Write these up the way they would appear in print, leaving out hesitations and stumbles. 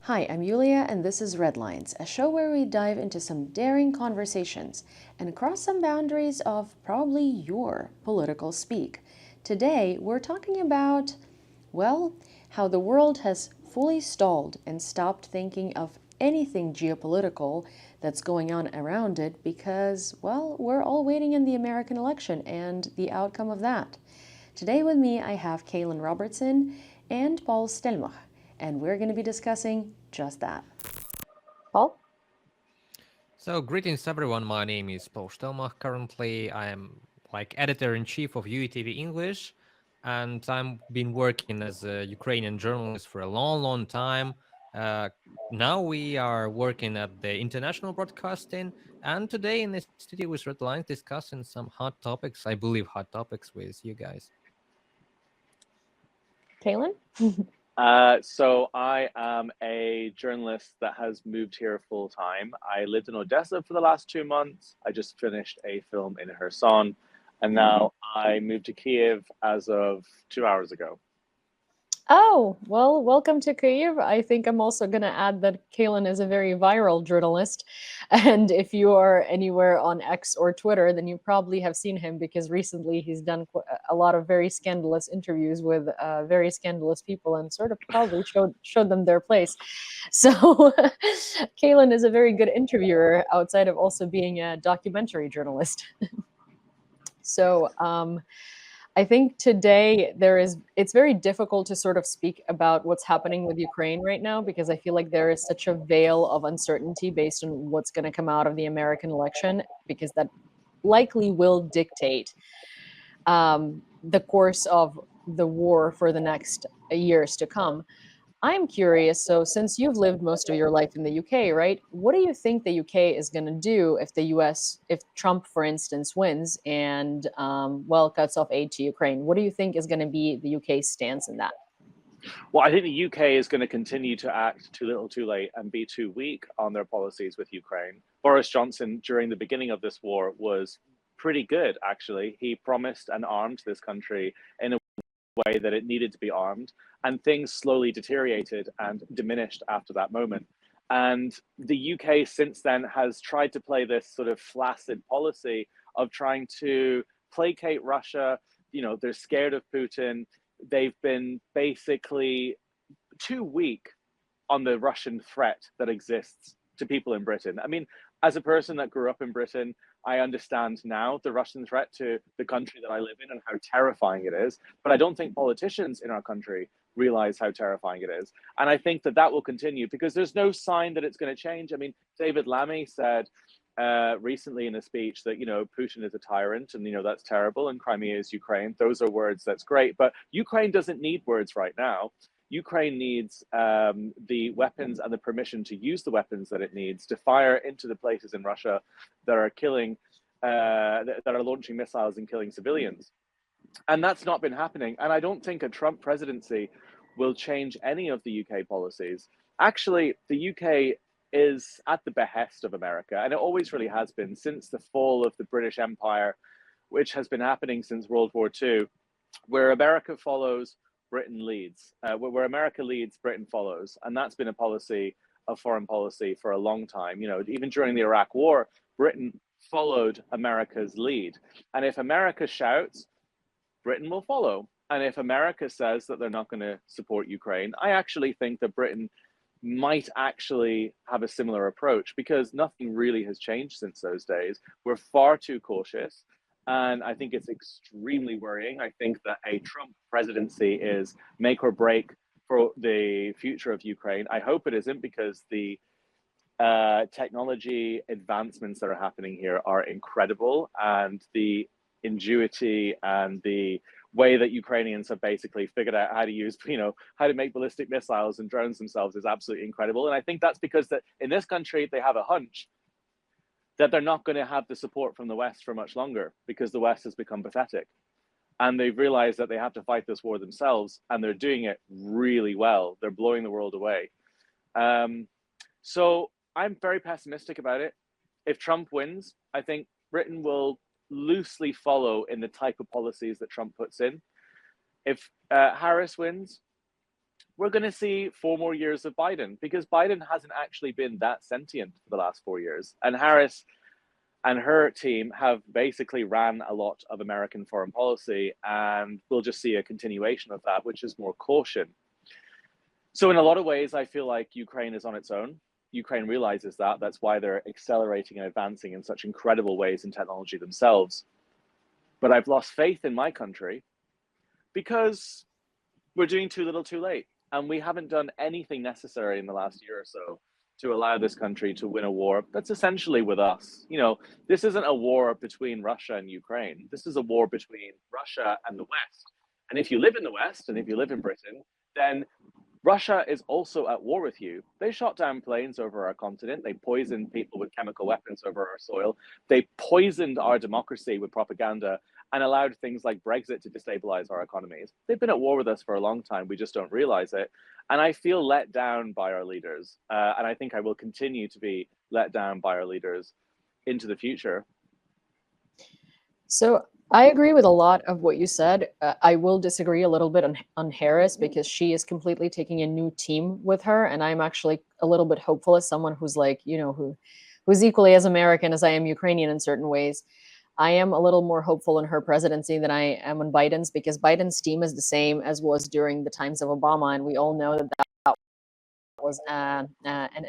Hi, I'm Yulia, and this is Redlines, a show where we dive into some daring conversations and cross some boundaries of probably your political speak. Today, we're talking about, well, how the world has fully stalled and stopped thinking of anything geopolitical that's going on around it because, well, we're all waiting in the American election and the outcome of that. Today with me, I have Kaylin Robertson and Paul Stelmach, and we're going to be discussing just that. Paul? So, greetings everyone. My name is Paul Stelmach. Currently, I am like editor-in-chief of UATV English, and I've been working as a Ukrainian journalist for a long, long time. Uh, Now we are working at the international broadcasting, and today in the studio with Red Lines discussing some hot topics. I believe hot topics with you guys. Kaylin? So I am a journalist that has moved here full time. I lived in Odessa for the last 2 months. I just finished a film in Kherson, and now I moved to Kiev as of 2 hours ago. Oh, well, welcome to Kyiv. I think I'm also going to add that Kaylin is a very viral journalist. And if you are anywhere on X or Twitter, then you probably have seen him because recently he's done a lot of very scandalous interviews with very scandalous people and sort of probably showed them their place. So Kaylin is a very good interviewer outside of also being a documentary journalist. So, I think today it's very difficult to sort of speak about what's happening with Ukraine right now because I feel like there is such a veil of uncertainty based on what's going to come out of the American election, because that likely will dictate the course of the war for the next years to come. I'm curious. So, since you've lived most of your life in the UK, right? What do you think the UK is going to do if the US, if Trump, for instance, wins and, well, cuts off aid to Ukraine? What do you think is going to be the UK's stance in that? Well, I think the UK is going to continue to act too little too late and be too weak on their policies with Ukraine. Boris Johnson, during the beginning of this war, was pretty good, actually. He promised and armed this country in a way that it needed to be armed, and things slowly deteriorated and diminished after that moment. And the UK since then has tried to play this sort of flaccid policy of trying to placate Russia. You know, they're scared of Putin. They've been basically too weak on the Russian threat that exists to people in Britain. I mean, as a person that grew up in Britain, I understand now the Russian threat to the country that I live in and how terrifying it is. But I don't think politicians in our country realize how terrifying it is. And I think that that will continue because there's no sign that it's going to change. I mean, David Lammy said recently in a speech that, you know, Putin is a tyrant and, you know, that's terrible and Crimea is Ukraine. Those are words that's great. But Ukraine doesn't need words right now. Ukraine needs the weapons and the permission to use the weapons that it needs to fire into the places in Russia that are killing, that are launching missiles and killing civilians. And that's not been happening. And I don't think a Trump presidency will change any of the UK policies. Actually, the UK is at the behest of America, and it always really has been since the fall of the British Empire, which has been happening since World War II, where America follows, Britain leads. Where America leads, Britain follows. And that's been a policy of foreign policy for a long time. You know, even during the Iraq War, Britain followed America's lead. And if America shouts, Britain will follow. And if America says that they're not going to support Ukraine, I actually think that Britain might actually have a similar approach because nothing really has changed since those days. We're far too cautious. And I think it's extremely worrying. I think that a Trump presidency is make or break for the future of Ukraine. I hope it isn't because the technology advancements that are happening here are incredible, and the ingenuity and the way that Ukrainians have basically figured out how to use, you know, how to make ballistic missiles and drones themselves is absolutely incredible. And I think that's because that in this country they have a hunch that they're not going to have the support from the West for much longer because the West has become pathetic. And they've realized that they have to fight this war themselves, and they're doing it really well. They're blowing the world away. So I'm very pessimistic about it. If Trump wins, I think Britain will loosely follow in the type of policies that Trump puts in. If Harris wins, we're going to see 4 more years of Biden, because Biden hasn't actually been that sentient for the last 4 years. And Harris and her team have basically ran a lot of American foreign policy, and we'll just see a continuation of that, which is more caution. So in a lot of ways, I feel like Ukraine is on its own. Ukraine realizes that. That's why they're accelerating and advancing in such incredible ways in technology themselves. But I've lost faith in my country because we're doing too little too late. And we haven't done anything necessary in the last year or so to allow this country to win a war that's essentially with us. You know, this isn't a war between Russia and Ukraine. This is a war between Russia and the West. And if you live in the West and if you live in Britain, then Russia is also at war with you. They shot down planes over our continent. They poisoned people with chemical weapons over our soil. They poisoned our democracy with propaganda and allowed things like Brexit to destabilize our economies. They've been at war with us for a long time. We just don't realize it. And I feel let down by our leaders. And I think I will continue to be let down by our leaders into the future. So I agree with a lot of what you said. I will disagree a little bit on Harris, because she is completely taking a new team with her. And I'm actually a little bit hopeful as someone who's like, you know, who's equally as American as I am Ukrainian in certain ways. I am a little more hopeful in her presidency than I am in Biden's, because Biden's team is the same as was during the times of Obama. And we all know that that was an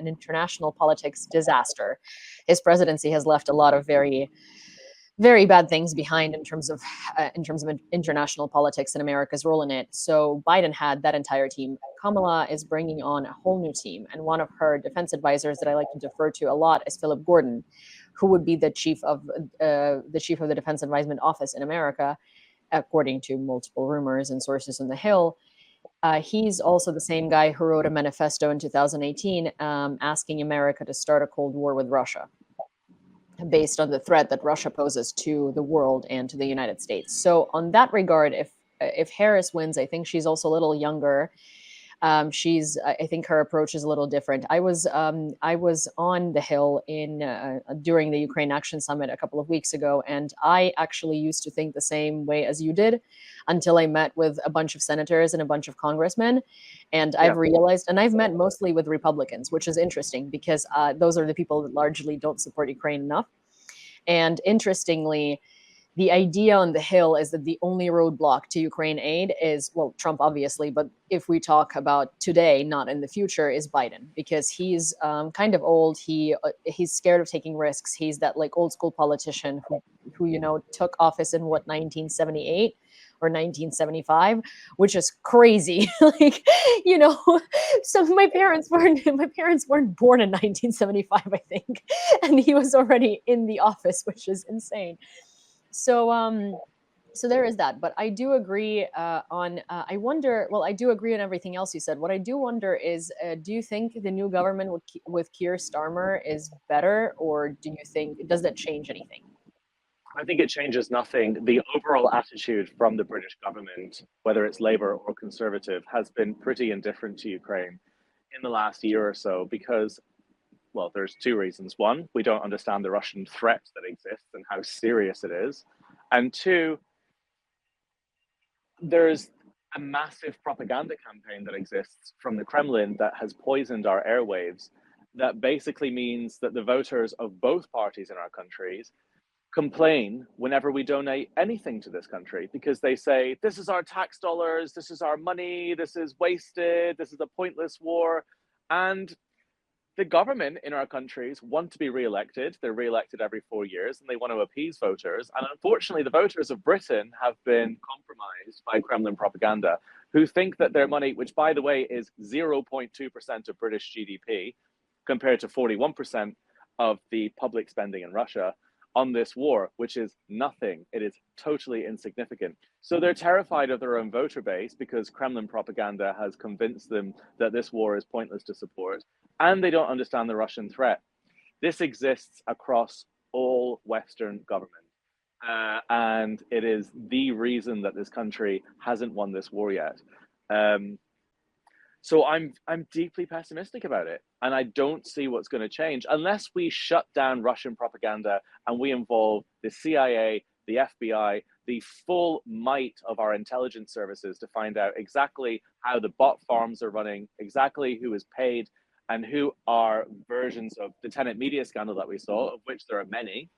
international politics disaster. His presidency has left a lot of very bad things behind in terms of international politics and America's role in it. So Biden had that entire team. Kamala is bringing on a whole new team, and one of her defense advisors that I like to defer to a lot is Philip Gordon, who would be the chief of the Defense Advisement Office in America, according to multiple rumors and sources on the Hill. He's also the same guy who wrote a manifesto in 2018 asking America to start a Cold War with Russia, based on the threat that Russia poses to the world and to the United States. So on that regard, if Harris wins, I think she's also a little younger. I think her approach is a little different. I was on the Hill during the Ukraine Action Summit a couple of weeks ago, and I actually used to think the same way as you did until I met with a bunch of senators and a bunch of congressmen. And I've realized, and I've met mostly with Republicans, which is interesting because those are the people that largely don't support Ukraine enough. And interestingly, the idea on the Hill is that the only roadblock to Ukraine aid is, well, Trump, obviously, but if we talk about today, not in the future, is Biden, because he's kind of old. He's scared of taking risks. He's that like old school politician who you know took office in 1978 or 1975, which is crazy. Like, you know, so my parents weren't born in 1975, I think, and he was already in the office, which is insane. So there is that, but I do agree I wonder. Well, I do agree on everything else you said. What I do wonder is, do you think the new government with Keir Starmer is better, or does that change anything? I think it changes nothing. The overall attitude from the British government, whether it's Labour or Conservative, has been pretty indifferent to Ukraine in the last year or so because, well, there's two reasons. One, we don't understand the Russian threat that exists and how serious it is. And two, there's a massive propaganda campaign that exists from the Kremlin that has poisoned our airwaves. That basically means that the voters of both parties in our countries complain whenever we donate anything to this country because they say, this is our tax dollars, this is our money, this is wasted, this is a pointless war. And the government in our countries want to be re-elected. They're re-elected every 4 years and they want to appease voters. And unfortunately, the voters of Britain have been compromised by Kremlin propaganda, who think that their money, which by the way is 0.2% of British GDP, compared to 41% of the public spending in Russia, on this war, which is nothing. It is totally insignificant. So they're terrified of their own voter base because Kremlin propaganda has convinced them that this war is pointless to support, and they don't understand the Russian threat. This exists across all Western government, and it is the reason that this country hasn't won this war yet. So I'm deeply pessimistic about it, and I don't see what's going to change unless we shut down Russian propaganda and we involve the CIA, the FBI, the full might of our intelligence services to find out exactly how the bot farms are running, exactly who is paid, and who are versions of the Tenet media scandal that we saw, of which there are many,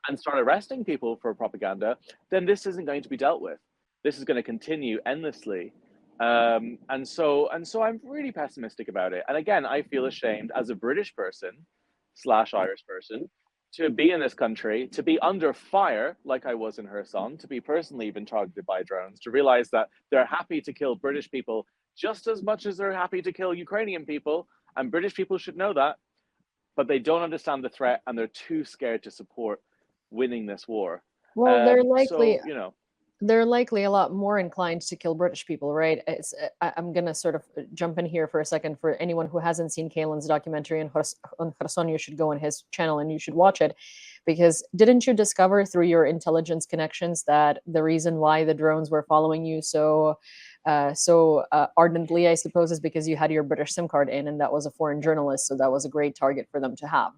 and start arresting people for propaganda, then this isn't going to be dealt with. This is going to continue endlessly. And so I'm really pessimistic about it. And again, I feel ashamed as a British person / Irish person to be in this country, to be under fire like I was in Kherson, to be personally even targeted by drones, to realize that they're happy to kill British people just as much as they're happy to kill Ukrainian people. And British people should know that, but they don't understand the threat and they're too scared to support winning this war. Well, they're likely a lot more inclined to kill British people, right? I'm going to sort of jump in here for a second. For anyone who hasn't seen Kalen's documentary on Kherson, you should go on his channel and you should watch it. Because didn't you discover through your intelligence connections that the reason why the drones were following you so ardently, I suppose, is because you had your British SIM card in, and that was a foreign journalist, so that was a great target for them to have.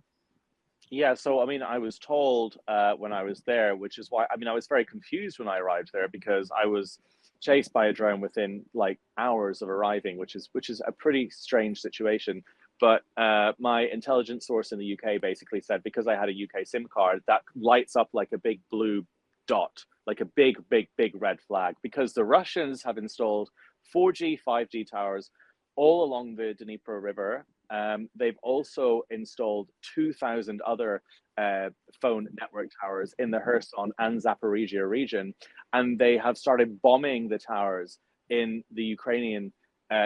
Yeah, so I mean, I was told when I was there, which is why, I mean, I was very confused when I arrived there because I was chased by a drone within like hours of arriving, which is a pretty strange situation. But my intelligence source in the UK basically said, because I had a UK SIM card, that lights up like a big blue dot, like a big red flag, because the Russians have installed 4G, 5G towers all along the Dnieper River. They've also installed 2,000 other phone network towers in the Kherson and Zaporizhia region, and they have started bombing the towers in the Ukrainian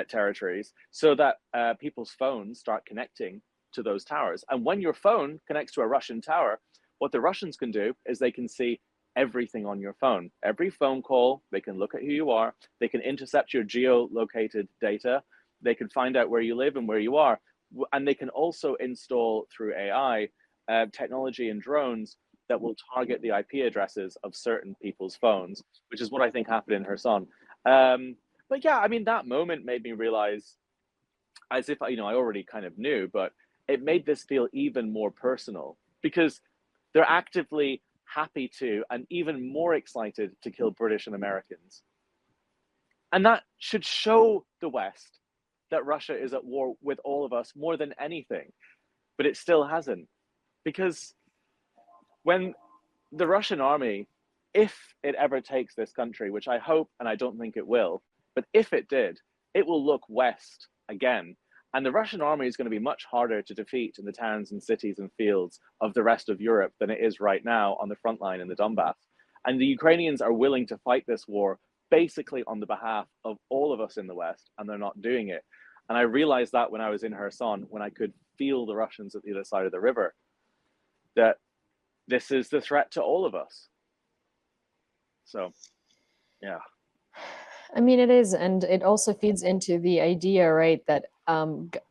territories so that people's phones start connecting to those towers. And when your phone connects to a Russian tower, what the Russians can do is they can see everything on your phone. Every phone call, they can look at who you are, they can intercept your geolocated data, they can find out where you live and where you are. And they can also install through AI technology and drones that will target the IP addresses of certain people's phones, which is what I think happened in Kherson. But yeah, I mean, that moment made me realize, as if, I already kind of knew, but it made this feel even more personal because they're actively happy to, and even more excited to kill British and Americans. And that should show the West that Russia is at war with all of us more than anything, but it still hasn't. Because when the Russian army, if it ever takes this country, which I hope and I don't think it will, but if it did, it will look west again. And the Russian army is going to be much harder to defeat in the towns and cities and fields of the rest of Europe than it is right now on the front line in the Donbass. And the Ukrainians are willing to fight this war basically on the behalf of all of us in the West, and they're not doing it. And I realized that when I was in Kherson, when I could feel the Russians at the other side of the river, that this is the threat to all of us. So, yeah. I mean, it is. And it also feeds into the idea, right, that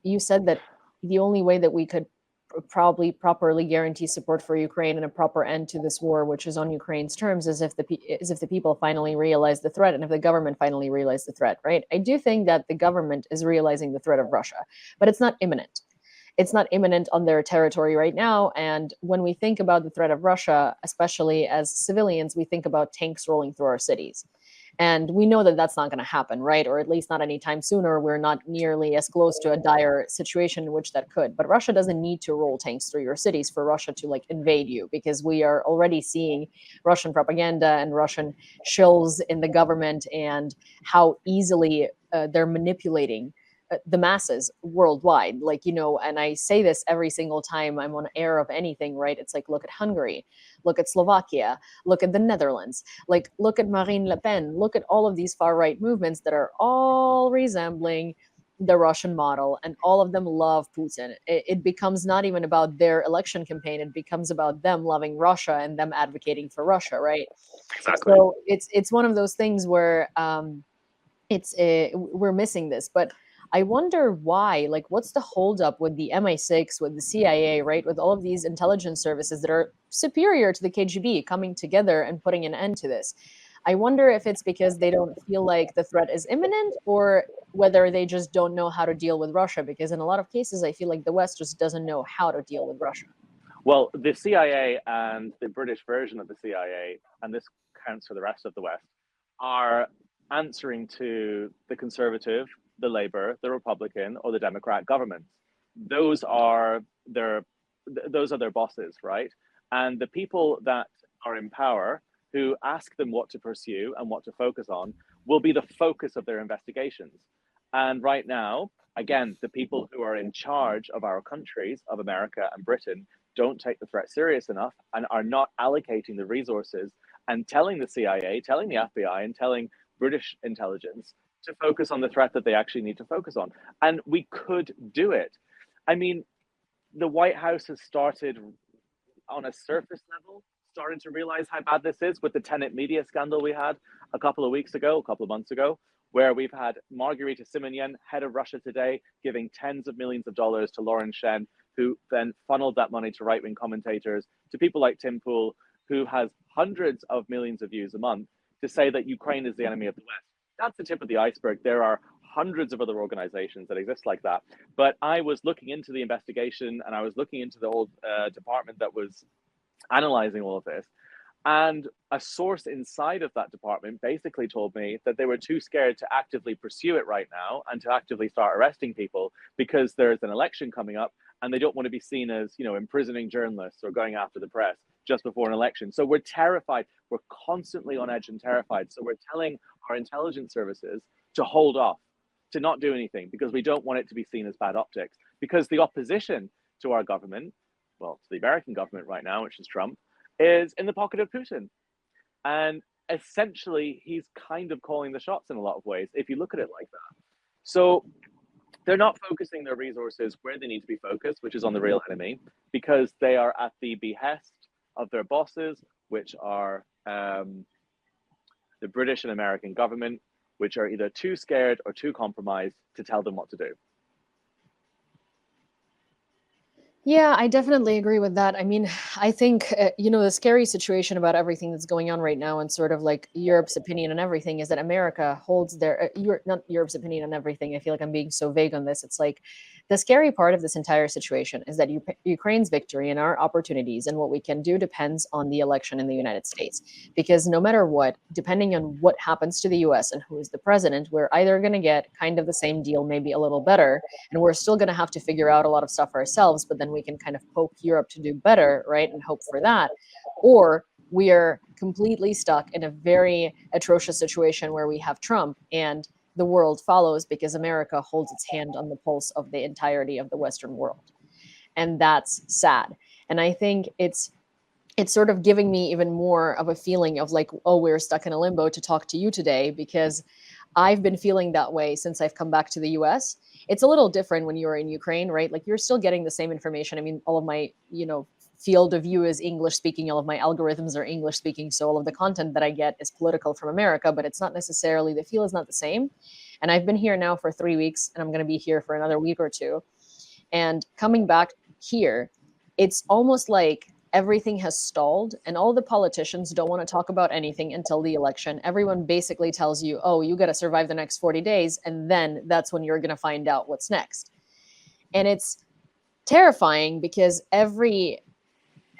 you said that the only way that we could probably properly guarantee support for Ukraine and a proper end to this war, which is on Ukraine's terms, is if the people finally realize the threat and if the government finally realize the threat, right? I do think that the government is realizing the threat of Russia, but it's not imminent. It's not imminent on their territory right now. And when we think about the threat of Russia, especially as civilians, we think about tanks rolling through our cities. And we know that that's not going to happen, right? Or at least not anytime sooner. We're not nearly as close to a dire situation in which that could. But Russia doesn't need to roll tanks through your cities for Russia to like invade you, because we are already seeing Russian propaganda and Russian shills in the government and how easily they're manipulating the masses worldwide. Like, and I say this every single time I'm on air of anything, right? It's like, look at Hungary, look at Slovakia, look at the Netherlands, like look at Marine Le Pen, look at all of these far right movements that are all resembling the Russian model, and all of them love Putin. It becomes not even about their election campaign, it becomes about them loving Russia and them advocating for Russia, right? Exactly. So it's one of those things where we're missing this. But I wonder why, like, what's the holdup with the MI6, with the CIA, right? With all of these intelligence services that are superior to the KGB coming together and putting an end to this. I wonder if it's because they don't feel like the threat is imminent, or whether they just don't know how to deal with Russia. Because in a lot of cases, I feel like the West just doesn't know how to deal with Russia. Well, the CIA and the British version of the CIA, and this counts for the rest of the West, are answering to the Conservative, the Labour, the Republican, or the Democrat governments. Those are their bosses, right? And the people that are in power who ask them what to pursue and what to focus on will be the focus of their investigations. And right now, again, the people who are in charge of our countries, of America and Britain, don't take the threat serious enough and are not allocating the resources and telling the CIA, telling the FBI, and telling British intelligence to focus on the threat that they actually need to focus on. And we could do it. I mean, the White House has started on a surface level, starting to realize how bad this is with the Tenet media scandal we had a couple of months ago, where we've had Margarita Simonyan, head of Russia Today, giving tens of millions of dollars to Lauren Shen, who then funneled that money to right-wing commentators, to people like Tim Pool, who has hundreds of millions of views a month, to say that Ukraine is the enemy of the West. That's the tip of the iceberg. There are hundreds of other organizations that exist like that. But I was looking into the investigation, and I was looking into the whole department that was analyzing all of this. And a source inside of that department basically told me that they were too scared to actively pursue it right now and to actively start arresting people because there's an election coming up and they don't want to be seen as, imprisoning journalists or going after the press just before an election. So we're terrified. We're constantly on edge and terrified. So we're telling our intelligence services to hold off, to not do anything, because we don't want it to be seen as bad optics. Because the opposition to our government, well, to the American government right now, which is Trump, is in the pocket of Putin. And essentially, he's kind of calling the shots in a lot of ways, if you look at it like that. So they're not focusing their resources where they need to be focused, which is on the real enemy, because they are at the behest of their bosses, which are the British and American government, which are either too scared or too compromised to tell them what to do. Yeah, I definitely agree with that. I mean, I think, the scary situation about everything that's going on right now and sort of like Europe's opinion on everything is that America holds not Europe's opinion on everything. I feel like I'm being so vague on this. It's like the scary part of this entire situation is that Ukraine's victory and our opportunities and what we can do depends on the election in the United States. Because no matter what, depending on what happens to the US and who is the president, we're either going to get kind of the same deal, maybe a little better, and we're still going to have to figure out a lot of stuff ourselves, but then we can kind of poke Europe to do better, right, and hope for that. Or we are completely stuck in a very atrocious situation where we have Trump and the world follows because America holds its hand on the pulse of the entirety of the Western world. And that's sad. And I think it's sort of giving me even more of a feeling of like, oh, we're stuck in a limbo to talk to you today, because I've been feeling that way since I've come back to the US. It's a little different when you're in Ukraine, right? Like you're still getting the same information. I mean, all of my, field of view is English speaking. All of my algorithms are English speaking. So all of the content that I get is political from America, but it's not necessarily, the feel is not the same. And I've been here now for 3 weeks and I'm going to be here for another week or two. And coming back here, it's almost like everything has stalled and all the politicians don't want to talk about anything until the election. Everyone basically tells you, oh, you got to survive the next 40 days. And then that's when you're going to find out what's next. And it's terrifying because every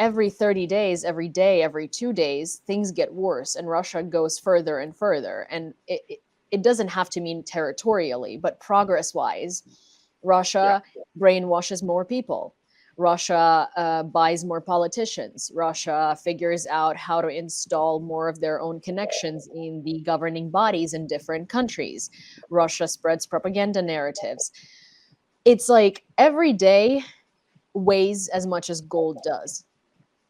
30 days, every day, every 2 days, things get worse and Russia goes further and further. And it doesn't have to mean territorially, but progress-wise, Russia brainwashes more people. Russia buys more politicians. Russia figures out how to install more of their own connections in the governing bodies in different countries. Russia spreads propaganda narratives. It's like every day weighs as much as gold does.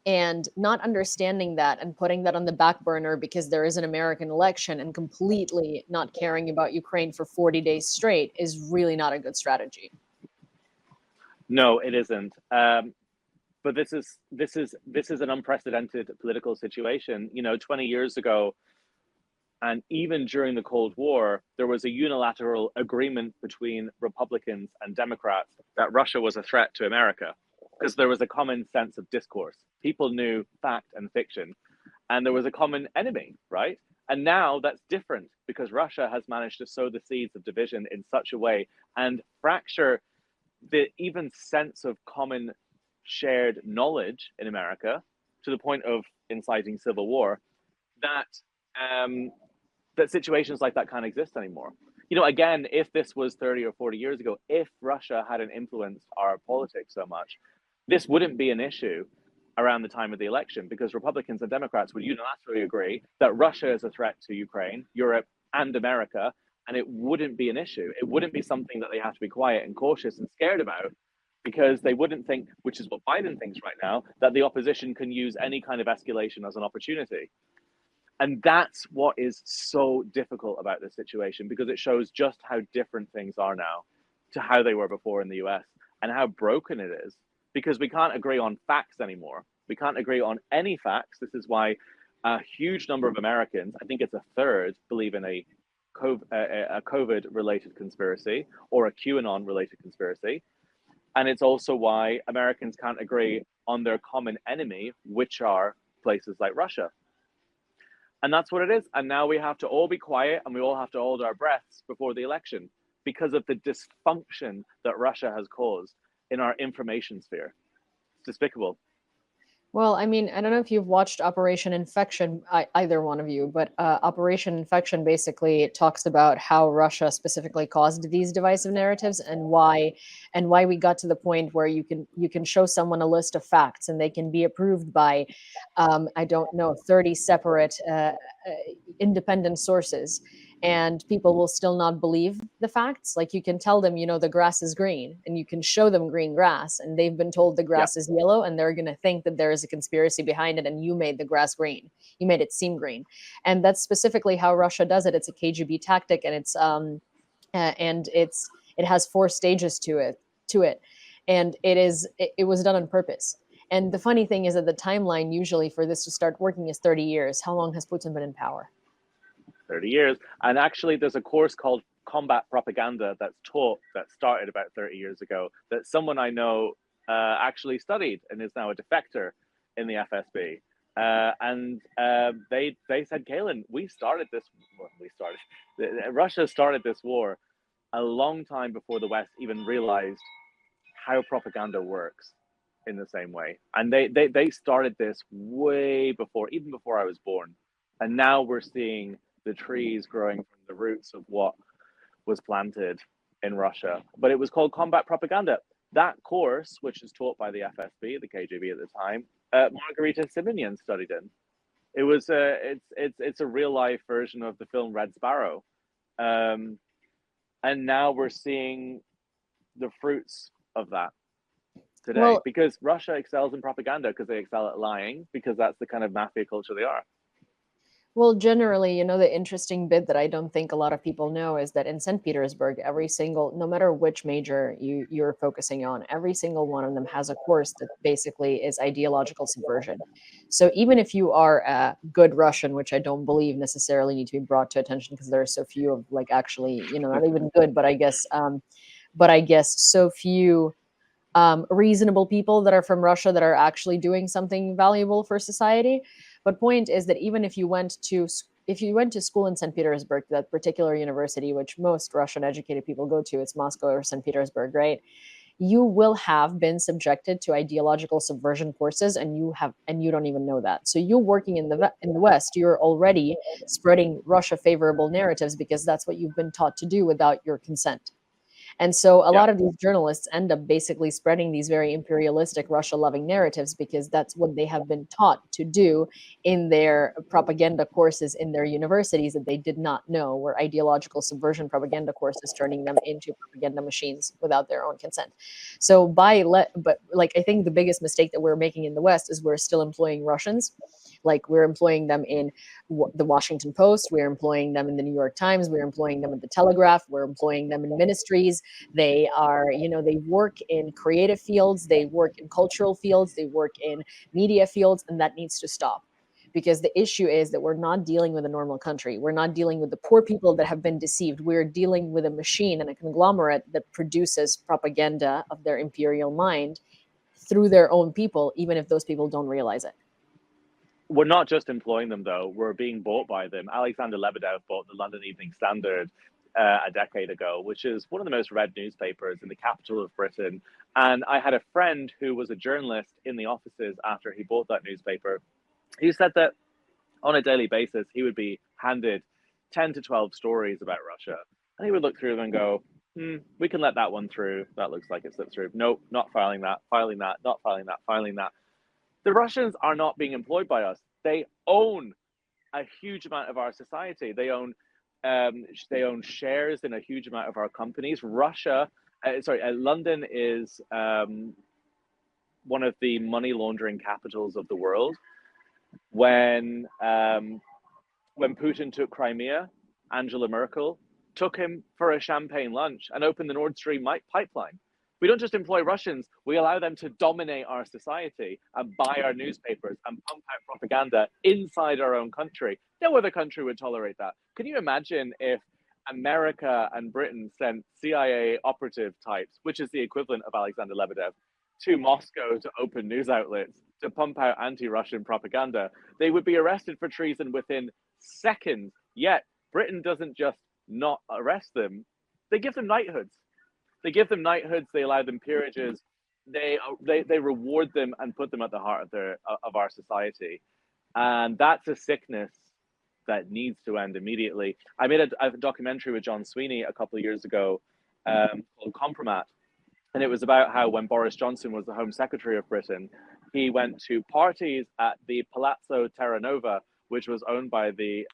And not understanding that and putting that on the back burner because there is an American election and completely not caring about Ukraine for 40 days straight is really not a good strategy. No, it isn't. But this is an unprecedented political situation. 20 years ago, and even during the Cold War, there was a unilateral agreement between Republicans and Democrats that Russia was a threat to America because there was a common sense of discourse. People knew fact and fiction, and there was a common enemy, right? And now that's different because Russia has managed to sow the seeds of division in such a way and fracture the even sense of common shared knowledge in America to the point of inciting civil war, that that situations like that can't exist anymore. You know, again, if this was 30 or 40 years ago, if Russia hadn't influenced our politics so much, this wouldn't be an issue around the time of the election, because Republicans and Democrats would unilaterally agree that Russia is a threat to Ukraine, Europe, and America, and it wouldn't be an issue. It wouldn't be something that they have to be quiet and cautious and scared about, because they wouldn't think, which is what Biden thinks right now, that the opposition can use any kind of escalation as an opportunity. And that's what is so difficult about this situation, because it shows just how different things are now to how they were before in the US, and how broken it is, because we can't agree on facts anymore. We can't agree on any facts. This is why a huge number of Americans, I think it's a third, believe in a COVID-related conspiracy or a QAnon-related conspiracy. And it's also why Americans can't agree on their common enemy, which are places like Russia. And that's what it is. And now we have to all be quiet, and we all have to hold our breaths before the election, because of the dysfunction that Russia has caused in our information sphere. It's despicable. Well, I mean, I don't know if you've watched Operation Infection, either one of you, but Operation Infection basically talks about how Russia specifically caused these divisive narratives, and why we got to the point where you can show someone a list of facts and they can be approved by, I don't know, 30 separate independent sources, and people will still not believe the facts. Like, you can tell them, the grass is green, and you can show them green grass, and they've been told the grass is yellow, and they're going to think that there is a conspiracy behind it, and you made the grass green. You made it seem green. And that's specifically how Russia does it. It's a KGB tactic, and it has 4 stages to it. And it was done on purpose. And the funny thing is that the timeline usually for this to start working is 30 years. How long has Putin been in power? 30 years. And actually, there's a course called Combat Propaganda that's taught, that started about 30 years ago, that someone I know actually studied and is now a defector in the FSB. They said, Galen, Russia started this war a long time before the West even realized how propaganda works in the same way. And they started this way before, even before I was born. And now we're seeing the trees growing from the roots of what was planted in Russia. But it was called Combat Propaganda. That course, which is taught by the FSB, the KGB at the time, Margarita Simonyan studied in. It was it's a real life version of the film Red Sparrow, and now we're seeing the fruits of that today. Well, because Russia excels in propaganda, because they excel at lying, because that's the kind of mafia culture they are. Well, generally, the interesting bit that I don't think a lot of people know is that in St. Petersburg, no matter which major you're focusing on, every single one of them has a course that basically is ideological subversion. So even if you are a good Russian, which I don't believe necessarily need to be brought to attention, because there are so few of, like, actually, not even good, but I guess so few reasonable people that are from Russia that are actually doing something valuable for society. But point is that even if you went to school in St. Petersburg, that particular university, which most Russian educated people go to, it's Moscow or St. Petersburg, right? You will have been subjected to ideological subversion courses, and you don't even know that. So you working in the West, you're already spreading Russia favorable narratives, because that's what you've been taught to do without your consent. And so a lot of these journalists end up basically spreading these very imperialistic, Russia-loving narratives, because that's what they have been taught to do in their propaganda courses in their universities that they did not know were ideological subversion propaganda courses, turning them into propaganda machines without their own consent. So I think the biggest mistake that we're making in the West is we're still employing Russians. Like, we're employing them in the Washington Post, we're employing them in the New York Times, we're employing them in the Telegraph, we're employing them in ministries. They are, they work in creative fields, they work in cultural fields, they work in media fields, and that needs to stop. Because the issue is that we're not dealing with a normal country. We're not dealing with the poor people that have been deceived. We're dealing with a machine and a conglomerate that produces propaganda of their imperial mind through their own people, even if those people don't realize it. We're not just employing them, though. We're being bought by them. Alexander Lebedev bought the London Evening Standard a decade ago, which is one of the most read newspapers in the capital of Britain. And I had a friend who was a journalist in the offices after he bought that newspaper. He said that on a daily basis, he would be handed 10 to 12 stories about Russia. And he would look through them and go, we can let that one through. That looks like it slipped through. Nope, not filing that, not filing that, filing that. The Russians are not being employed by us. They own a huge amount of our society. They own shares in a huge amount of our companies. London is one of the money laundering capitals of the world. When Putin took Crimea, Angela Merkel took him for a champagne lunch and opened the Nord Stream pipeline. We don't just employ Russians, we allow them to dominate our society and buy our newspapers and pump out propaganda inside our own country. No other country would tolerate that. Can you imagine if America and Britain sent CIA operative types, which is the equivalent of Alexander Lebedev, to Moscow to open news outlets to pump out anti-Russian propaganda? They would be arrested for treason within seconds. Yet Britain doesn't just not arrest them, they give them knighthoods. They give them knighthoods, they allow them peerages, they reward them and put them at the heart of our society. And that's a sickness that needs to end immediately. I made a documentary with John Sweeney a couple of years ago called Compromat. And it was about how when Boris Johnson was the Home Secretary of Britain, he went to parties at the Palazzo Terranova, which was owned by the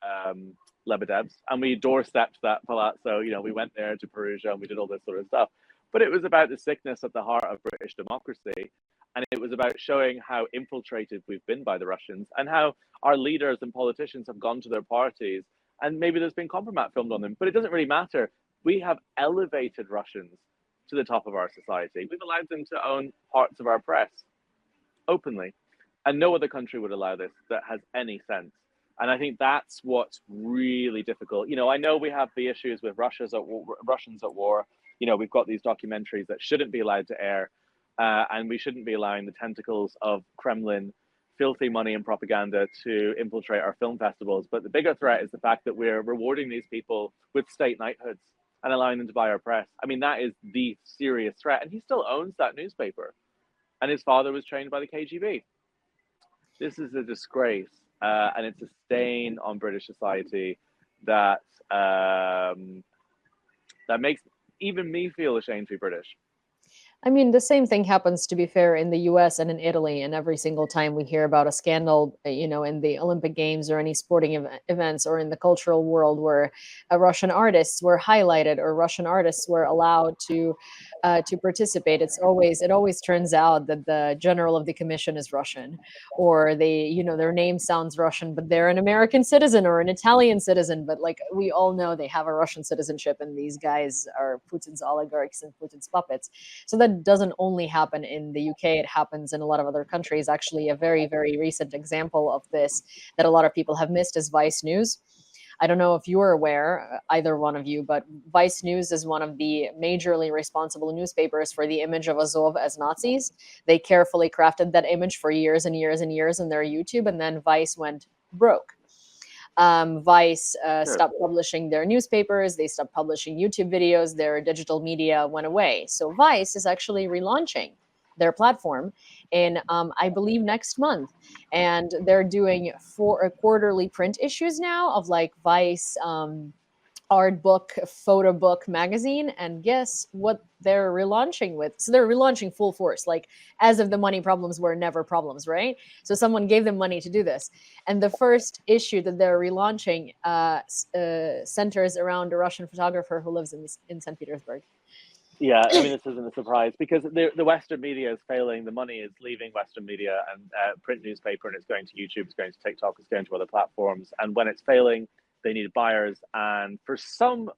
Lebedevs, and we doorstepped that palazzo. We went there to Perugia and we did all this sort of stuff. But it was about the sickness at the heart of British democracy. And it was about showing how infiltrated we've been by the Russians and how our leaders and politicians have gone to their parties and maybe there's been compromat filmed on them, but it doesn't really matter. We have elevated Russians to the top of our society. We've allowed them to own parts of our press openly. And no other country would allow this that has any sense. And I think that's what's really difficult. I know we have the issues with Russians at war. We've got these documentaries that shouldn't be allowed to air, and we shouldn't be allowing the tentacles of Kremlin, filthy money and propaganda to infiltrate our film festivals. But the bigger threat is the fact that we're rewarding these people with state knighthoods and allowing them to buy our press. I mean, that is the serious threat. And he still owns that newspaper. And his father was trained by the KGB. This is a disgrace. And it's a stain on British society that makes even me feel ashamed to be British. I mean, the same thing happens, to be fair, in the US and in Italy. And every single time we hear about a scandal, in the Olympic Games or any sporting events or in the cultural world where Russian artists were highlighted or Russian artists were allowed to participate, it always turns out that the general of the commission is Russian, or their name sounds Russian, but they're an American citizen or an Italian citizen. But like we all know, they have a Russian citizenship, and these guys are Putin's oligarchs and Putin's puppets. So that doesn't only happen in the UK, it happens in a lot of other countries. Actually, a very, very recent example of this that a lot of people have missed is Vice News. I don't know if you're aware, either one of you, but Vice News is one of the majorly responsible newspapers for the image of Azov as Nazis. They carefully crafted that image for years and years and years in their YouTube, and then Vice went broke. Vice stopped publishing their newspapers, they stopped publishing YouTube videos, their digital media went away. So Vice is actually relaunching their platform in, I believe, next month. And they're doing 4 quarterly print issues now of like Vice art book, photo book magazine. And guess what they're relaunching with? So they're relaunching full force, like as if the money problems were never problems, right? So someone gave them money to do this. And the first issue that they're relaunching centers around a Russian photographer who lives in St. Petersburg. Yeah, I mean, this isn't a surprise because the Western media is failing. The money is leaving Western media and print newspaper, and it's going to YouTube, it's going to TikTok, it's going to other platforms. And when it's failing, they need buyers. And for some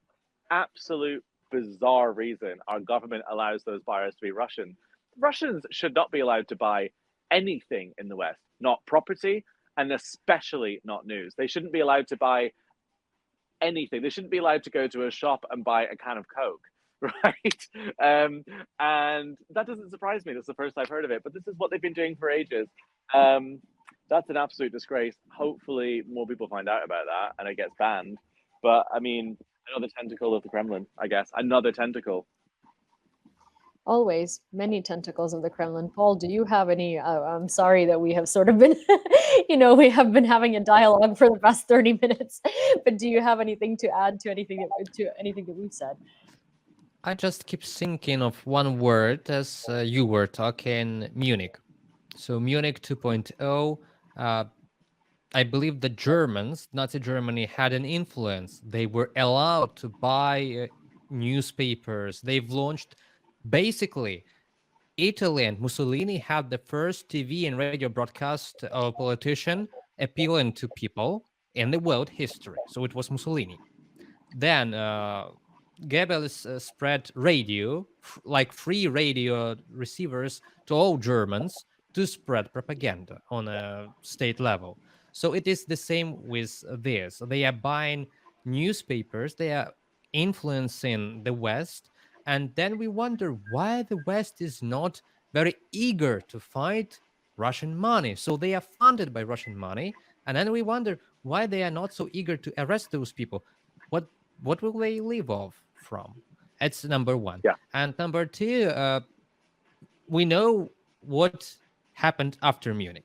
absolute bizarre reason, our government allows those buyers to be Russian. Russians should not be allowed to buy anything in the West, not property, and especially not news. They shouldn't be allowed to buy anything. They shouldn't be allowed to go to a shop and buy a can of Coke. Right. And that doesn't surprise me. That's the first I've heard of it, but this is what they've been doing for ages. That's an absolute disgrace. Hopefully more people find out about that and it gets banned. But I mean, Another tentacle of the Kremlin, I guess. Another tentacle. Always many tentacles of the Kremlin. Paul, do you have any? I'm sorry that we have sort of been, we have been having a dialogue for the past 30 minutes, but do you have anything to add to anything that we've said? I just keep thinking of one word as you were talking, Munich. So Munich 2.0, I believe the Germans, Nazi Germany, had an influence. They were allowed to buy newspapers. They've launched, basically, Italy and Mussolini had the first TV and radio broadcast of a politician appealing to people in the world history. So it was Mussolini. Then Goebbels spread radio, like free radio receivers, to all Germans to spread propaganda on a state level. So it is the same with this. They are buying newspapers, they are influencing the West, and then we wonder why the West is not very eager to fight Russian money. So they are funded by Russian money, and then we wonder why they are not so eager to arrest those people. What will they live off from? That's number one. Yeah. And number two, we know what happened after Munich.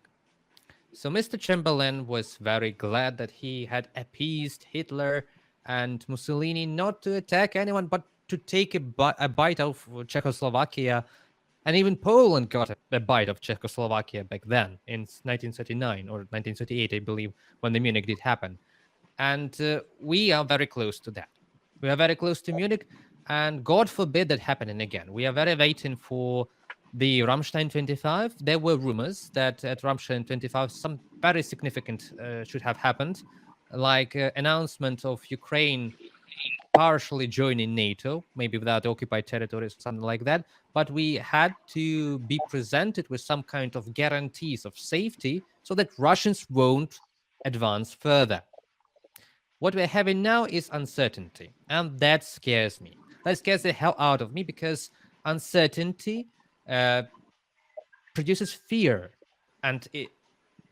So Mr. Chamberlain was very glad that he had appeased Hitler and Mussolini not to attack anyone, but to take a bite of Czechoslovakia. And even Poland got a bite of Czechoslovakia back then in 1939 or 1938, I believe, when the Munich did happen. And we are very close to that. We are very close to Munich, and God forbid that happening again. We are very waiting for the Rammstein 25. There were rumors that at Rammstein 25 some very significant should have happened, like announcement of Ukraine partially joining NATO, maybe without occupied territories, something like that. But we had to be presented with some kind of guarantees of safety so that Russians won't advance further. What we're having now is uncertainty, and that scares me. That scares the hell out of me, because uncertainty produces fear, and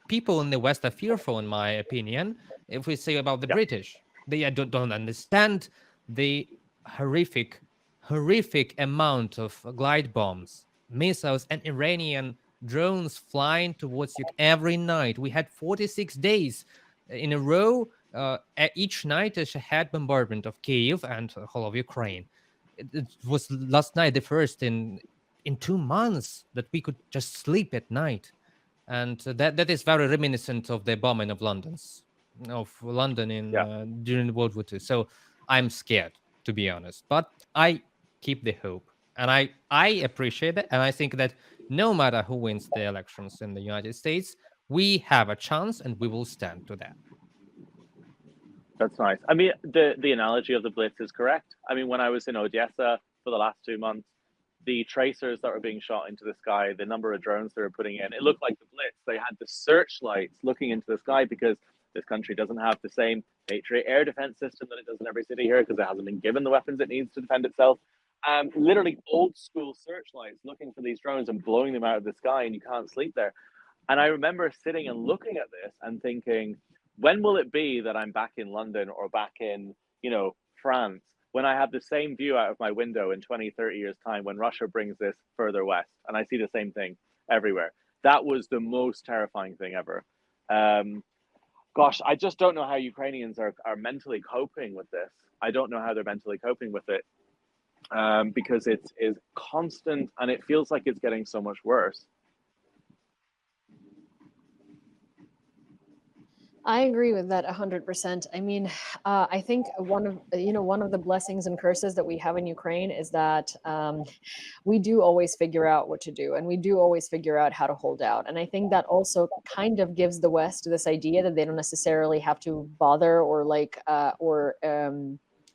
people in the West are fearful, in my opinion. If we say about the British, they don't understand the horrific amount of glide bombs, missiles, and Iranian drones flying towards you every night. We had 46 days in a row, each night, a Shahad bombardment of Kyiv and the whole of Ukraine. It was last night the first in 2 months that we could just sleep at night. And that is very reminiscent of the bombing of London during World War II. So I'm scared, to be honest. But I keep the hope. And I appreciate that. And I think that no matter who wins the elections in the United States, we have a chance and we will stand to that. That's nice. I mean, the analogy of the Blitz is correct. I mean, when I was in Odessa for the last 2 months, the tracers that were being shot into the sky, the number of drones they were putting in, it looked like the Blitz. They had the searchlights looking into the sky because this country doesn't have the same Patriot air defense system that it does in every city here, because it hasn't been given the weapons it needs to defend itself. Literally old school searchlights looking for these drones and blowing them out of the sky, and you can't sleep there. And I remember sitting and looking at this and thinking, when will it be that I'm back in London or back in, France, when I have the same view out of my window in 20, 30 years' time, when Russia brings this further west, and I see the same thing everywhere? That was the most terrifying thing ever. Gosh, I just don't know how Ukrainians are mentally coping with this. I don't know how they're mentally coping with it, because it is constant, and it feels like it's getting so much worse. I agree with that 100%. I mean, I think one of the blessings and curses that we have in Ukraine is that we do always figure out what to do, and we do always figure out how to hold out. And I think that also kind of gives the West this idea that they don't necessarily have to bother or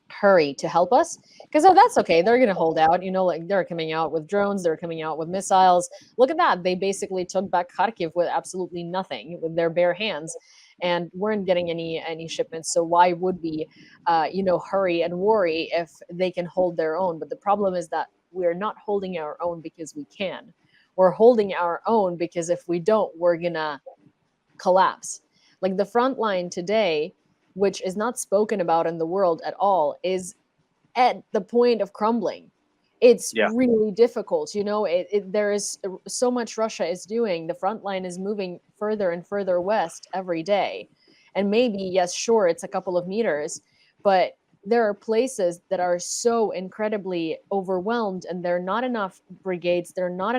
hurry to help us, because that's okay, they're going to hold out. Like, they're coming out with drones, they're coming out with missiles. Look at that, they basically took back Kharkiv with absolutely nothing, with their bare hands, and weren't getting any shipments. So why would we hurry and worry if they can hold their own? But the problem is that we're not holding our own because we can. We're holding our own because if we don't, we're gonna collapse. Like, the front line today, which is not spoken about in the world at all, is at the point of crumbling. It's Yeah. really difficult. There is so much Russia is doing. The front line is moving further and further west every day. And maybe, yes, sure, it's a couple of meters, but there are places that are so incredibly overwhelmed, and there are not enough brigades. There are not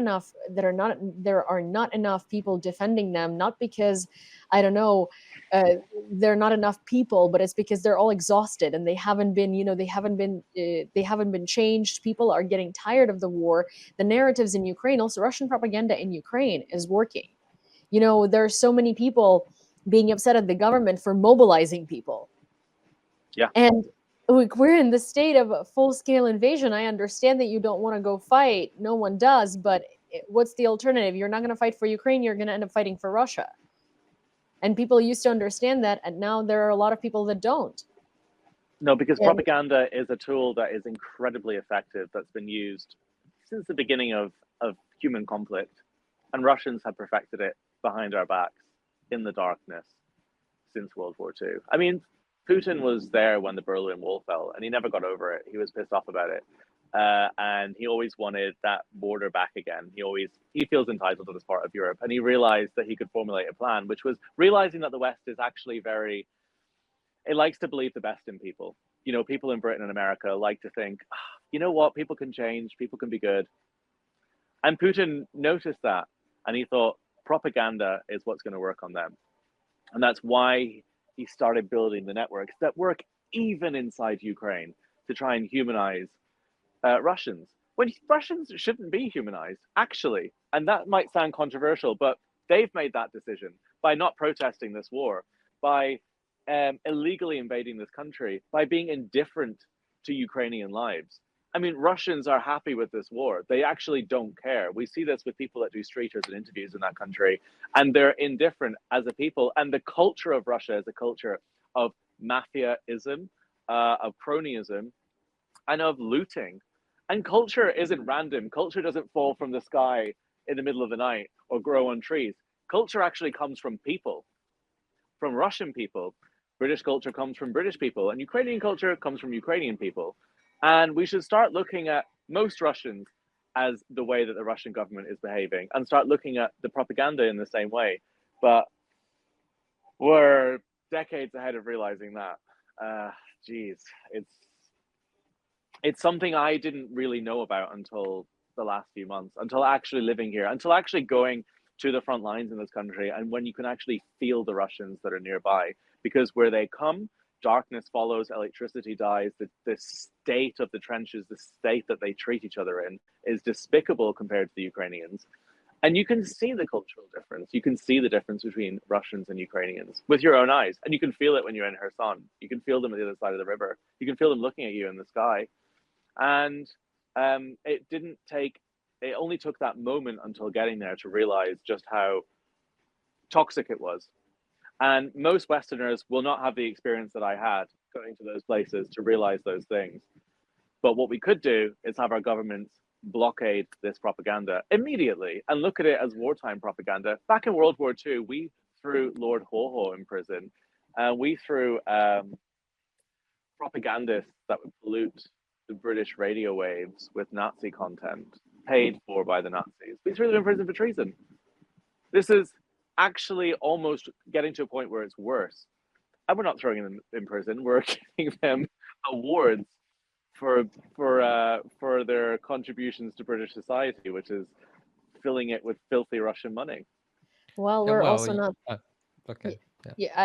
enough people defending them, not because, I don't know, there are not enough people, but it's because they're all exhausted and they haven't been changed. People are getting tired of the war. The narratives in Ukraine, also Russian propaganda in Ukraine, is working. There are so many people being upset at the government for mobilizing people. Yeah. And we're in the state of a full-scale invasion. I understand that you don't want to go fight. No one does, but what's the alternative? You're not going to fight for Ukraine. You're going to end up fighting for Russia. And people used to understand that, and now there are a lot of people that don't. No, because propaganda is a tool that is incredibly effective, that's been used since the beginning of human conflict. And Russians have perfected it behind our backs in the darkness since World War II. I mean, Putin was there when the Berlin Wall fell, and he never got over it. He was pissed off about it. And he always wanted that border back again. He feels entitled to this part of Europe, and he realized that he could formulate a plan, which was realizing that the West is actually it likes to believe the best in people. People in Britain and America like to think, you know what, people can change, people can be good. And Putin noticed that, and he thought propaganda is what's going to work on them. And that's why he started building the networks that work even inside Ukraine to try and humanize Russians, when Russians shouldn't be humanized, actually. And that might sound controversial, but they've made that decision by not protesting this war, by illegally invading this country, by being indifferent to Ukrainian lives. I mean, Russians are happy with this war. They actually don't care. We see this with people that do streeters and interviews in that country, and they're indifferent as a people. And the culture of Russia is a culture of mafiaism, of cronyism, and of looting. And culture isn't random. Culture doesn't fall from the sky in the middle of the night or grow on trees. Culture actually comes from people, from Russian people. British culture comes from British people, and Ukrainian culture comes from Ukrainian people. And we should start looking at most Russians as the way that the Russian government is behaving, and start looking at the propaganda in the same way. But we're decades ahead of realizing that. It's something I didn't really know about until the last few months, until actually living here, until actually going to the front lines in this country, and when you can actually feel the Russians that are nearby. Because where they come, darkness follows, electricity dies, the state of the trenches, the state that they treat each other in is despicable compared to the Ukrainians. And you can see the cultural difference. You can see the difference between Russians and Ukrainians with your own eyes. And you can feel it when you're in Kherson. You can feel them at the other side of the river. You can feel them looking at you in the sky. And it only took that moment until getting there to realize just how toxic it was. And most Westerners will not have the experience that I had going to those places to realize those things. But what we could do is have our governments blockade this propaganda immediately and look at it as wartime propaganda. Back in World War II, we threw Lord Haw in prison. We threw propagandists that would pollute the British radio waves with Nazi content paid for by the Nazis. We threw them in prison for treason. This is actually almost getting to a point where it's worse. And we're not throwing them in prison. We're giving them awards for their contributions to British society, which is filling it with filthy Russian money. Well, we're also not. Okay.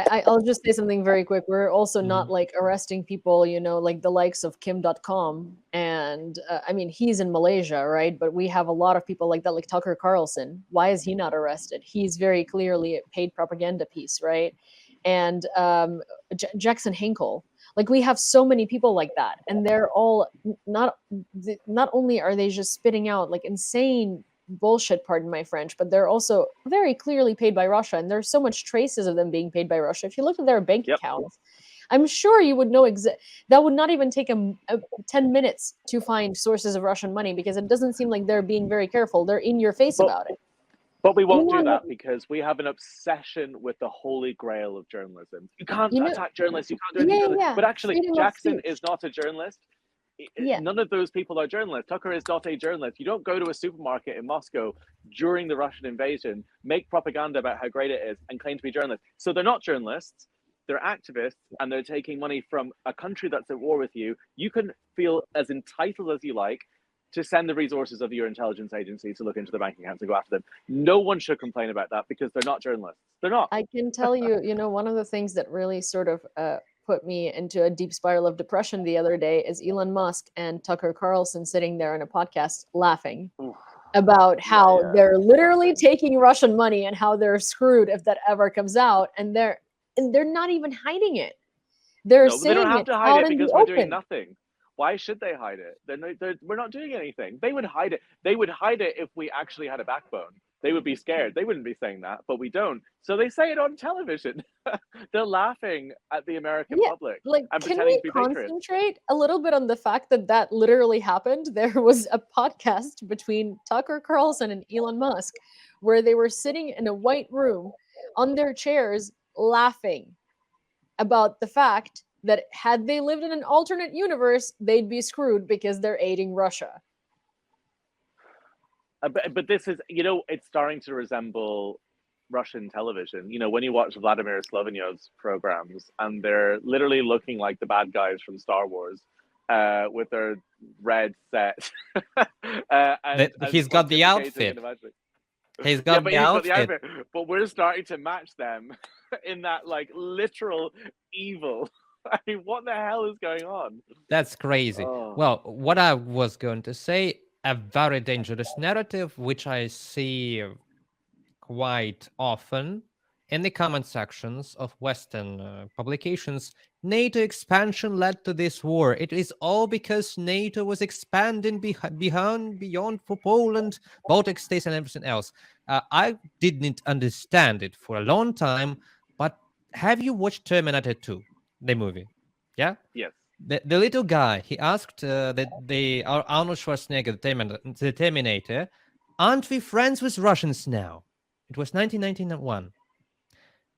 I'll just say something very quick. We're also not like arresting people, like the likes of Kim.com. And I mean, he's in Malaysia, right? But we have a lot of people like that, like Tucker Carlson. Why is he not arrested? He's very clearly a paid propaganda piece, right? And Jackson Hinkle. Like, we have so many people like that. And they're all not only are they just spitting out like insane bullshit, pardon my French, but they're also very clearly paid by Russia, and there's so much traces of them being paid by Russia. If you look at their bank accounts, I'm sure you would know that would not even take 10 minutes to find sources of Russian money, because it doesn't seem like they're being very careful. They're in your face about it. But we won't do Elon, that because we have an obsession with the holy grail of journalism. You can't attack journalists. You can't do anything. yeah. But actually, Freedom of Jackson speech. is not a journalist. Yeah. None of those people are journalists. Tucker is not a journalist. You don't go to a supermarket in Moscow during the Russian invasion, make propaganda about how great it is, and claim to be journalists. So they're not journalists. They're activists, and they're taking money from a country that's at war with you. You can feel as entitled as you like to send the resources of your intelligence agency to look into the bank accounts and go after them. No one should complain about that because they're not journalists. They're not. I can tell you, one of the things that really sort of put me into a deep spiral of depression the other day is Elon Musk and Tucker Carlson sitting there in a podcast laughing about how they're literally taking Russian money and how they're screwed if that ever comes out, and they're not even hiding it. They're No, they don't saying have it to hide out it in because the we're open. doing nothing. Why should they hide it? We're not doing anything. They would hide it. They would hide it if we actually had a backbone. They would be scared. They wouldn't be saying that, but we don't. So they say it on television. They're laughing at the American public Like, and can pretending we to be patriots. concentrate a little bit on the fact that that literally happened? There was a podcast between Tucker Carlson and Elon Musk where they were sitting in a white room on their chairs laughing about the fact that had they lived in an alternate universe, they'd be screwed because they're aiding Russia. But this is, it's starting to resemble Russian television. When you watch Vladimir Slovenyov's programs, and they're literally looking like the bad guys from Star Wars, with their red set. He's got the outfit. He's got the outfit. But we're starting to match them in that literal evil. I mean, what the hell is going on? That's crazy. Oh. Well, what I was going to say, a very dangerous narrative, which I see quite often in the comment sections of Western publications. NATO expansion led to this war. It is all because NATO was expanding beyond for Poland, Baltic states, and everything else. I didn't understand it for a long time, but have you watched Terminator 2, the movie? Yeah? Yes. The little guy, he asked Arnold Schwarzenegger, the Terminator, aren't we friends with Russians now? It was 1991.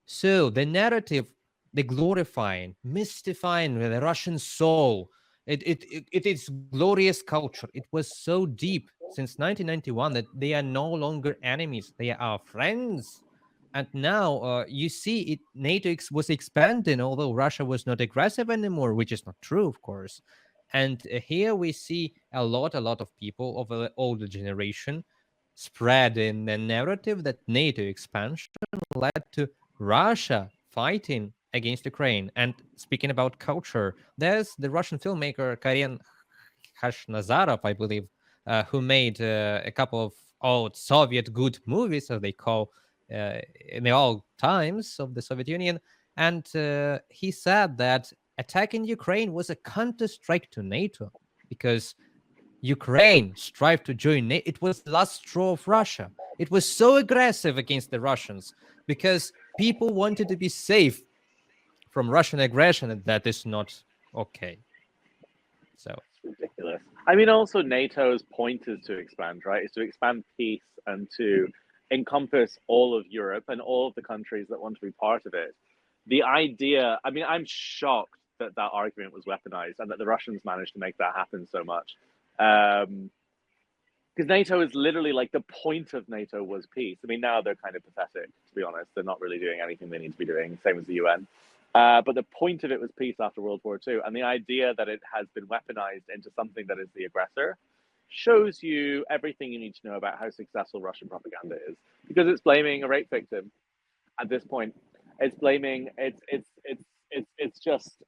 So the narrative, the glorifying, mystifying the Russian soul, it is glorious culture. It was so deep since 1991 that they are no longer enemies. They are friends. And now you see it. NATO was expanding, although Russia was not aggressive anymore, which is not true, of course. And here we see a lot of people of the older generation spreading the narrative that NATO expansion led to Russia fighting against Ukraine. And speaking about culture, there's the Russian filmmaker Karen Khashnazarov, I believe, who made a couple of old Soviet good movies, as they call in the old times of the Soviet Union. And he said that attacking Ukraine was a counter-strike to NATO because Ukraine strived to join NATO. It was the last straw of Russia. It was so aggressive against the Russians because people wanted to be safe from Russian aggression, and that is not okay. So it's ridiculous. I mean, also NATO's point is to expand, right? It's to expand peace and to encompass all of Europe and all of the countries that want to be part of it. The idea, I mean, I'm shocked that argument was weaponized and that the Russians managed to make that happen so much. Because NATO is literally the point of NATO was peace. I mean, now they're kind of pathetic, to be honest. They're not really doing anything they need to be doing, same as the UN. But the point of it was peace after World War II. And the idea that it has been weaponized into something that is the aggressor shows you everything you need to know about how successful Russian propaganda is. Because it's blaming a rape victim at this point. It's blaming, it's just,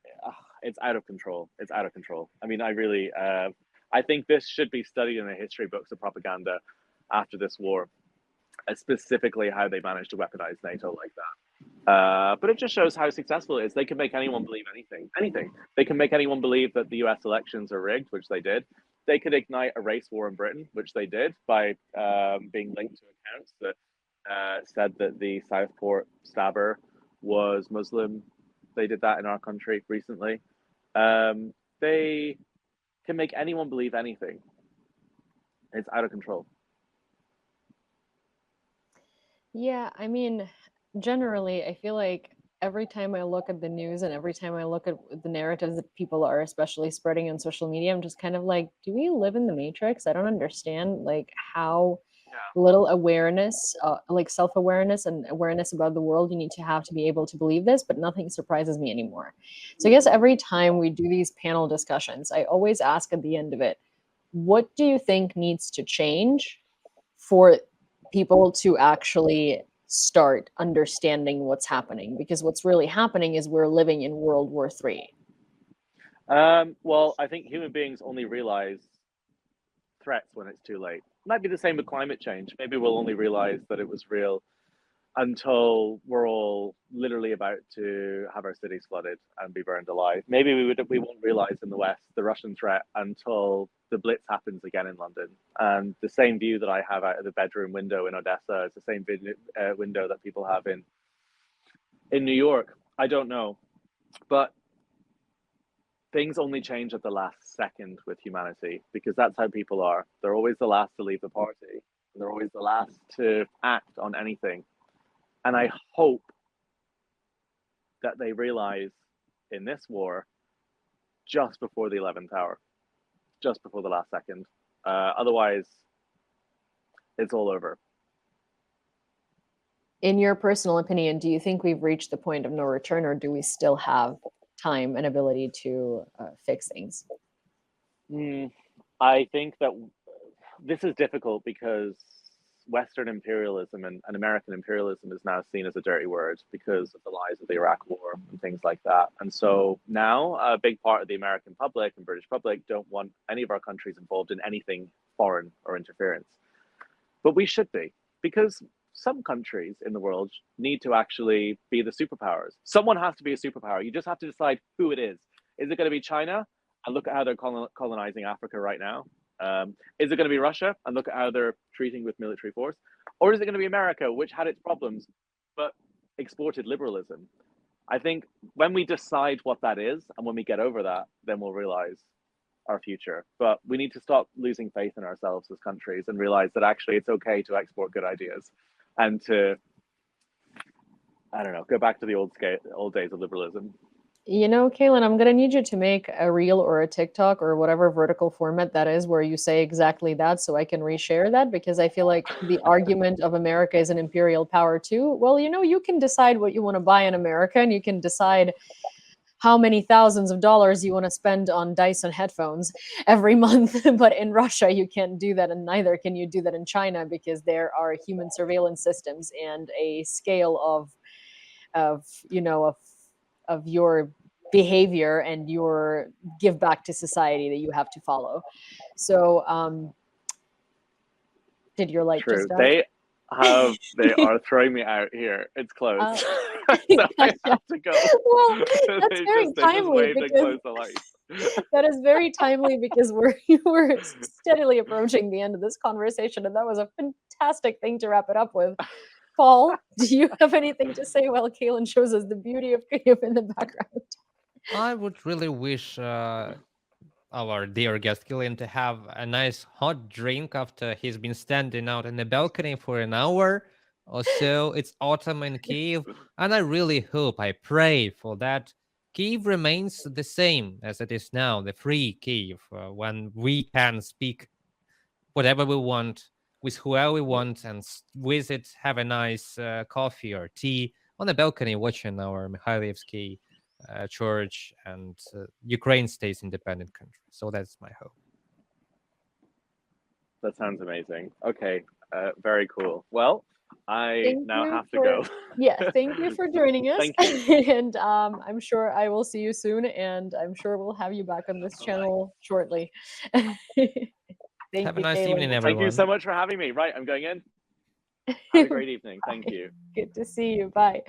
it's out of control. It's out of control. I mean, I think this should be studied in the history books of propaganda after this war, specifically how they managed to weaponize NATO like that. But it just shows how successful it is. They can make anyone believe anything. They can make anyone believe that the US elections are rigged, which they did. They could ignite a race war in Britain, which they did by being linked to accounts that said that the Southport stabber was Muslim. They did that in our country recently. They can make anyone believe anything. It's out of control. Yeah, I mean, generally, I feel like every time I look at the news and every time I look at the narratives that people are especially spreading on social media, I'm just kind of like, do we live in the Matrix? I don't understand like how little awareness, like self-awareness and awareness about the world you need to be able to believe this, but nothing surprises me anymore. So I guess every time we do these panel discussions, I always ask at the end of it, what do you think needs to change for people to actually start understanding what's happening? Because what's really happening is we're living in World War III. Well, I think human beings only realize threats when it's too late. Might be the same with climate change. Maybe we'll only realize that it was real until we're all literally about to have our cities flooded and be burned alive. Maybe we won't realize in the West the Russian threat until the blitz happens again in London. And the same view that I have out of the bedroom window in Odessa is the same window that people have in New York. I don't know, but things only change at the last second with humanity because that's how people are. They're always the last to leave the party. And they're always the last to act on anything. And I hope that they realize in this war just before the 11th hour, just before the last second. Otherwise, it's all over. In your personal opinion, do you think we've reached the point of no return, or do we still have time and ability to fix things? I think that this is difficult because Western imperialism and American imperialism is now seen as a dirty word because of the lies of the Iraq War and things like that. And so now a big part of the American public and British public don't want any of our countries involved in anything foreign or interference. But we should be, because some countries in the world need to actually be the superpowers. Someone has to be a superpower. You just have to decide who it is. Is it going to be China? And look at how they're colonizing Africa right now. Is it going to be Russia? And look at how they're treating with military force. Or is it going to be America, which had its problems, but exported liberalism? I think when we decide what that is, and when we get over that, then we'll realize our future. But we need to stop losing faith in ourselves as countries and realize that actually it's okay to export good ideas and to, I don't know, go back to the old days of liberalism. You know, Kaylin, I'm gonna need you to make a reel or a TikTok or whatever vertical format that is where you say exactly that so I can reshare that, because I feel like the argument of America is an imperial power too. Well, you know, you can decide what you want to buy in America and you can decide how many thousands of dollars you want to spend on Dyson headphones every month. But in Russia, you can't do that, and neither can you do that in China, because there are human surveillance systems and a scale of you know of your behavior and your give back to society that you have to follow. So did your light True. just die? They are throwing me out here. It's closed. So I Gotcha. have to go. Well, that's very they just timely waved and because closed the light. that is very timely because we're steadily approaching the end of this conversation, and that was a fantastic thing to wrap it up with. Paul, do you have anything to say while Kaylin shows us the beauty of Kyiv in the background? I would really wish our dear guest Killian to have a nice hot drink after he's been standing out in the balcony for an hour or so. It's autumn in Kyiv, and I really hope, I pray for that Kyiv remains the same as it is now, the free Kyiv, when we can speak whatever we want with whoever we want and visit, have a nice coffee or tea on the balcony watching our Mikhailivsky church, and Ukraine stays independent country. So that's my hope. That sounds amazing. Okay, very cool. Well, I Thank now you have to for go. yeah, thank you for joining us. Thank you. And I'm sure I will see you soon, and I'm sure we'll have you back on this channel shortly. Thank Have a you, nice Kaylin. evening, Thank you everyone. so much for having me. Right, I'm going in. Have a great evening. Thank you. Good to see you. Bye.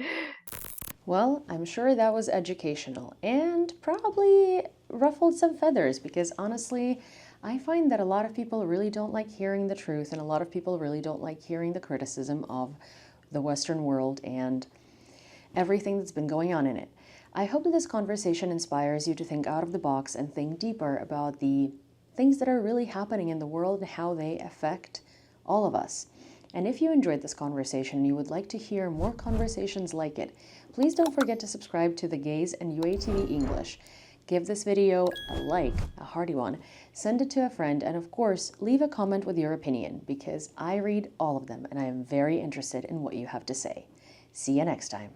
Well, I'm sure that was educational and probably ruffled some feathers, because honestly, I find that a lot of people really don't like hearing the truth, and a lot of people really don't like hearing the criticism of the Western world and everything that's been going on in it. I hope that this conversation inspires you to think out of the box and think deeper about the things that are really happening in the world and how they affect all of us. And if you enjoyed this conversation and you would like to hear more conversations like it, please don't forget to subscribe to The Gaze and UATV English. Give this video a like, a hearty one, send it to a friend, and of course, leave a comment with your opinion, because I read all of them and I am very interested in what you have to say. See you next time.